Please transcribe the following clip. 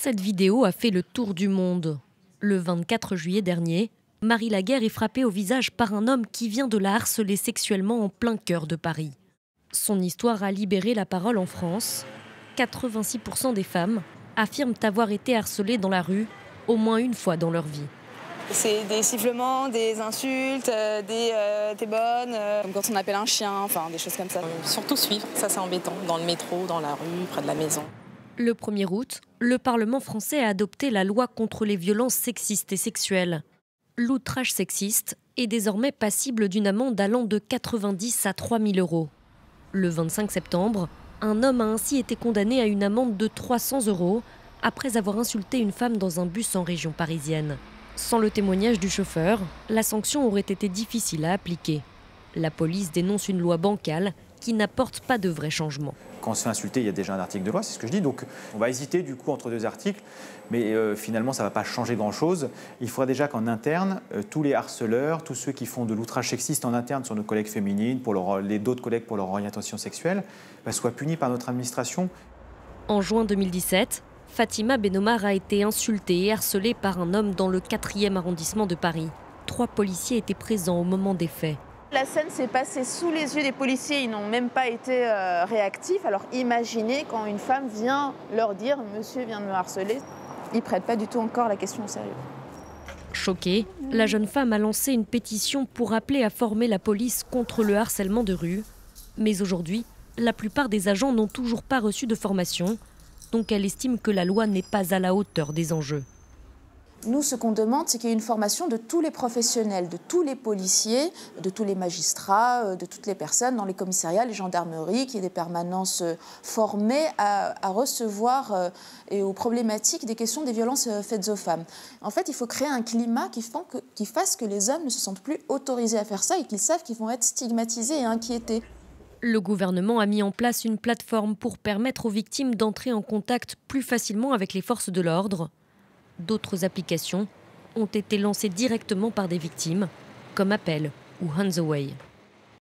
Cette vidéo a fait le tour du monde. Le 24 juillet dernier, Marie Laguerre est frappée au visage par un homme qui vient de la harceler sexuellement en plein cœur de Paris. Son histoire a libéré la parole en France. 86% des femmes affirment avoir été harcelées dans la rue au moins une fois dans leur vie. C'est des sifflements, des insultes, t'es bonne, comme quand on appelle un chien, enfin des choses comme ça. Surtout suivre, ça c'est embêtant, dans le métro, dans la rue, près de la maison. Le 1er août, le Parlement français a adopté la loi contre les violences sexistes et sexuelles. L'outrage sexiste est désormais passible d'une amende allant de 90 à 3 000 €. Le 25 septembre, un homme a ainsi été condamné à une amende de 300 € après avoir insulté une femme dans un bus en région parisienne. Sans le témoignage du chauffeur, la sanction aurait été difficile à appliquer. La police dénonce une loi bancale qui n'apporte pas de vrais changements. Quand on se fait insulter, il y a déjà un article de loi, c'est ce que je dis. Donc on va hésiter du coup entre deux articles, mais finalement ça ne va pas changer grand-chose. Il faudra déjà qu'en interne, tous les harceleurs, tous ceux qui font de l'outrage sexiste en interne sur nos collègues féminines, pour les d'autres collègues pour leur orientation sexuelle, soient punis par notre administration. En juin 2017, Fatima Benomar a été insultée et harcelée par un homme dans le 4e arrondissement de Paris. 3 policiers étaient présents au moment des faits. La scène s'est passée sous les yeux des policiers, ils n'ont même pas été réactifs. Alors imaginez quand une femme vient leur dire « Monsieur vient de me harceler », ils ne prêtent pas du tout encore la question au sérieux. Choquée, la jeune femme a lancé une pétition pour appeler à former la police contre le harcèlement de rue. Mais aujourd'hui, la plupart des agents n'ont toujours pas reçu de formation, donc elle estime que la loi n'est pas à la hauteur des enjeux. Nous, ce qu'on demande, c'est qu'il y ait une formation de tous les professionnels, de tous les policiers, de tous les magistrats, de toutes les personnes dans les commissariats, les gendarmeries, qu'il y ait des permanences formées à recevoir et aux problématiques des questions des violences faites aux femmes. En fait, il faut créer un climat qui fasse que les hommes ne se sentent plus autorisés à faire ça et qu'ils savent qu'ils vont être stigmatisés et inquiétés. Le gouvernement a mis en place une plateforme pour permettre aux victimes d'entrer en contact plus facilement avec les forces de l'ordre. D'autres applications ont été lancées directement par des victimes, comme Appel ou Hands Away.